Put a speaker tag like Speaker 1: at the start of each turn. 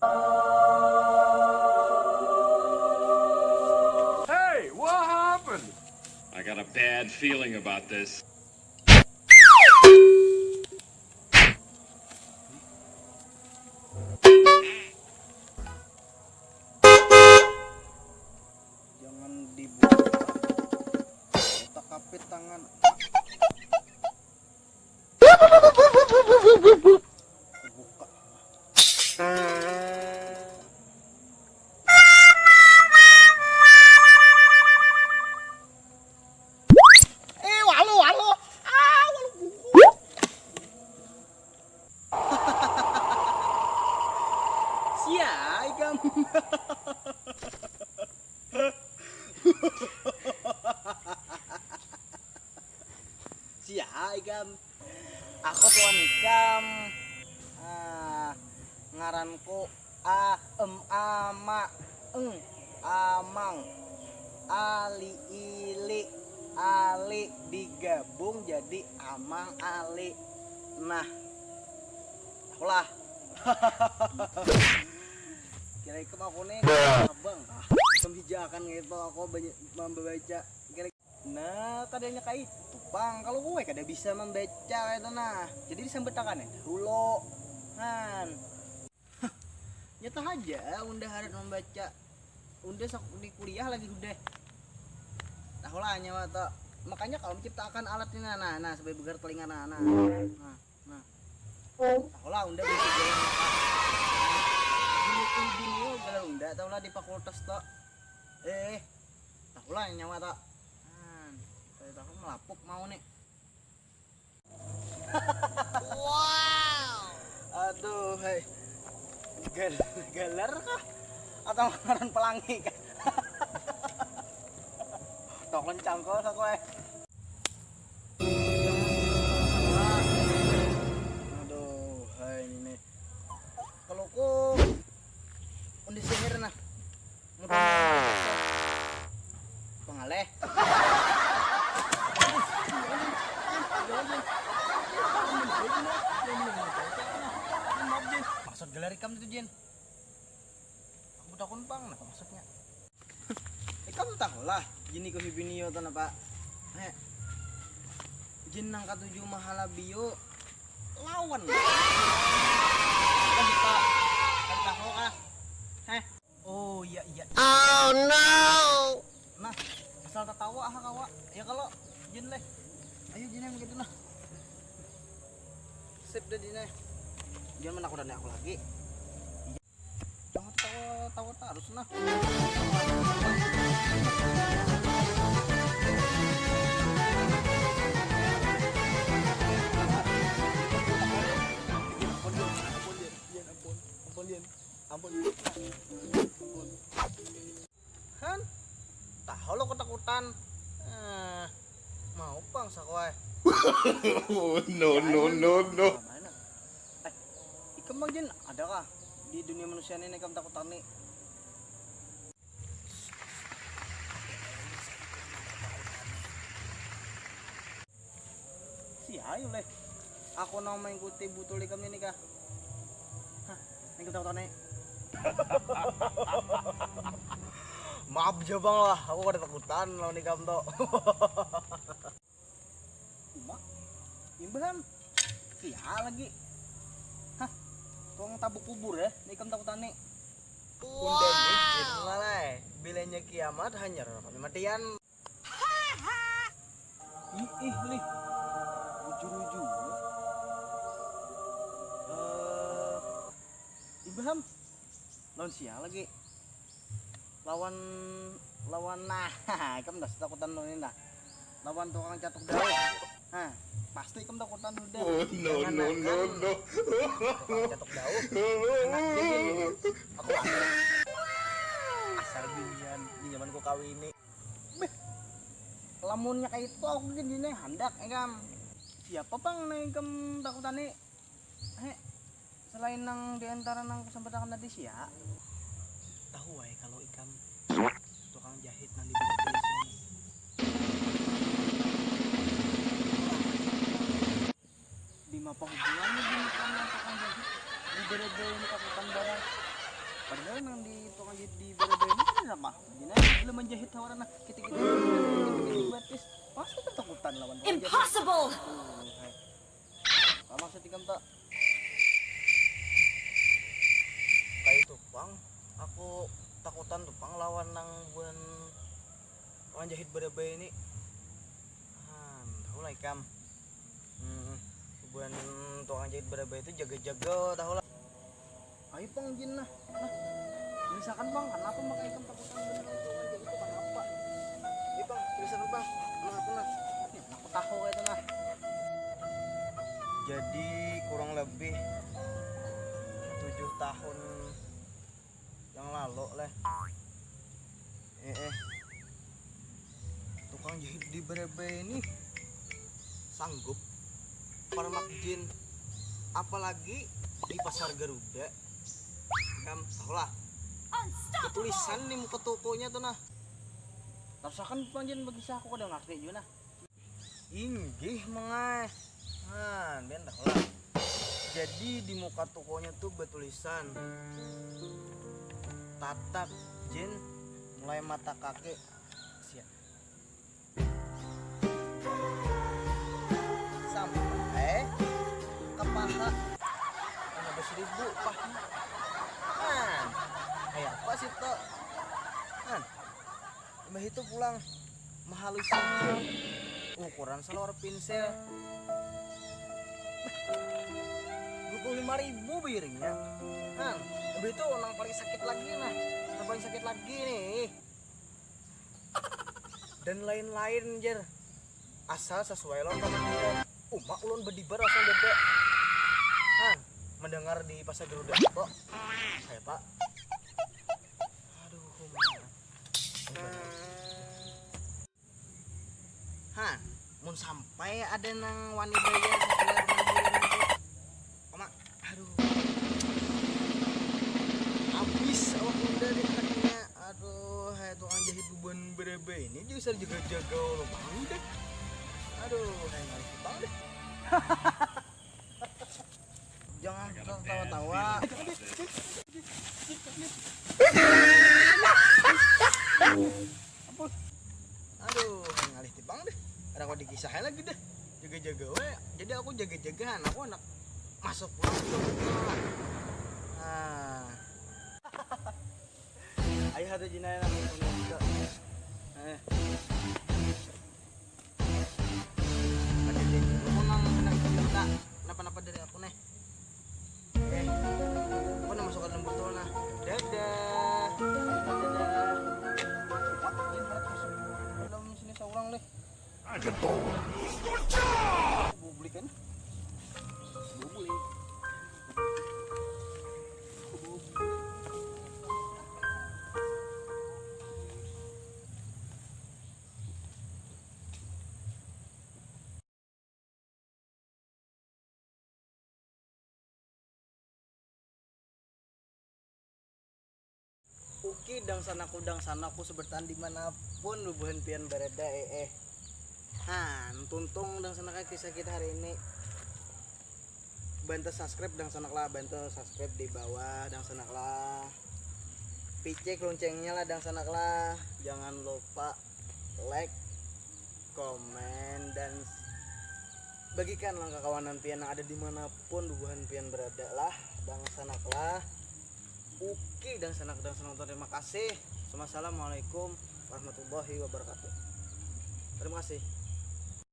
Speaker 1: Hey, what happened? I got a bad feeling about this.
Speaker 2: Jangan dibuka. Otak kapit tangan. Buka. Walu, walu. Walu buku. Sia, ikam. Sia, ikam. Aku tuan ikam. Ngaranku ama amang ali ili ali digabung jadi amang ali. Nah, akulah. Kira ikam aku nih abang. Pembijakan gitu aku banyak membaca. Nah, tadinya kayak itu bang, kalau gue kada bisa membaca itu nah, jadi disambetakan ya dulu kan. Nyata aja unda harus membaca, unda di kuliah lagi udah nah lah nyawa tuh, makanya kalau menciptakan alat ini nah sebagai begar telinga nah lah unda bisa jalan gini kalau unda tau lah di fakultas tuh tahu lah nyawa tuh aku melapuk mau nih. Wow. Aduh, hei. Galer kah? Atau makanan pelangi kah? Tok lencang kok aku Aduh, hei ini. Kalau ku undi sihir nah. Mudah pengaleh. Maksud gelar ikam itu Jin. Aku takon bang, apa maksudnya? Ikam tahu lah, Jin ikut biniyo tuh napa? Jin nang katujuh mahala bio lawan. Kan kita kan tahu kah? Oh iya. Oh no. Nah, asal tertawa kawa. Ya kalau Jin leh. Ayo Jin yang gitu nah. Sip deh Jin. Jangan menakutan aku lagi. Jangan tawa terus nah. Ampun. Kan? Tahu lo ketakutan. Mau bang sakoy.
Speaker 3: No.
Speaker 2: Ikam bang Jin, ada kah di dunia manusia ini ikam takutan nih? Ayo leh. Aku mau mengikuti butul ikam ini kah? Ikam takutan nih. Maaf aja bang lah, aku kada takutan lawan ikam tuh. Mak, imbang. Sia lagi. Tuang tabuk kubur ya, ikam takutan nih. Unda mikir malah, bilanya kiamat hanya kematian. Ih, lih. Ujur-ujur. Ibrahim lawan siapa lagi? Lawan nah, kamu dah takutan lo ini dah. Lawan tukang catuk daun. Pasti kamu takutan udah.
Speaker 3: No.
Speaker 2: Tukang catuk daun. Aku asal binian, di zamanku kawin ini. Lamunnya kayak itu aku gini handak engam. Siapa bang nih kamu takutan nih? Selain nang diantara nang kesempatan tadi sih ya. Tahu wae kalau ikam tukang jahit nang di bidang sini. Di mapa hubungannya gini kan tukang jahit di beda-beda ini takutan barang. Padahal nang di tukang jahit di Barabai ini kan apa? Dina belum menjahit tawaran nah kita batis. Pasti ketakutan lawan tukang jahit.
Speaker 4: Impossible!
Speaker 2: Hai. Sama setikam tak. Kayak tukang, aku takutan tukang lawan nang bulan lawan jahit Barabai ini. Tahu lah ikam. Bulan tukang jahit Barabai itu jaga-jaga tahu lah. Ayo pang jin nah. Misalkan bang, kenapa makanya ikam takutan beneran tukang jahit itu kenapa? Ayo bang, misalkan bang, kenapa nah? Aku tahu itu nah. Jadi kurang lebih 7 tahun yang lalu lah. Tukang jahit di Barabai ini sanggup parmak jin, apalagi di pasar Garuda. Kamu tahu lah, tulisan di muka tokonya tuh nah. Rasakan panjen bagi aku kadang ngerti juga nah. Inggih mengai. Biar tahu lah. Jadi di muka tokonya tuh bertulisan tatap jin mulai mata kaki. Siap. Sampai ke paha 15.000 paha. Kayak apa sih tuh? Mbah itu pulang mahalusi ukuran selor pinsel 25.000 biringnya. Mbah itu orang paling sakit lagi nah. Yang paling sakit lagi nih. Dan lain-lain jer. Asal sesuai lo sama dia. Mak ulun bedibar asal beda. Mendengar di pasar Garuda kok. Kayak Pak. Aduh, mun sampai ada nang wani bayar sekitar mandiri itu. Mak, aduh. Habis awak dari kakinya. Aduh, tukang jahit beban Barabai ini bisa jaga-jaga lo bang deh. Aduh, nangis bang deh. Jangan tertawa-tawa. Aduh, ngalih tibang deh. Ada kok dikisahin lagi deh. Jaga-jaga we. Jadi aku jaga-jagahan. Aku anak masuk pulang juga. Ayah ada jinayah aku juga. Ada deh. Aku nang kita kenapa-napa dari aku nih. Aku nak masuk ke dalam botol nah. Dadah. Dadah. Dalam sini seorang nih.
Speaker 1: Ada bola.
Speaker 2: Bublik kan? Bublik. Uki dang sanaku sebertahan dimanapun lubuhan pian berada tuntung dang sana kisah kita hari ini. Bantu subscribe dang sanaklah, bantu subscribe di bawah dang sanaklah. Picek loncengnya lah dang sanaklah. Jangan lupa like, komen dan bagikanlah ke kawanan pian yang ada dimanapun lubuhan pian berada lah dang sanaklah. Oke dan senang terima kasih. Assalamualaikum warahmatullahi wabarakatuh. Terima kasih.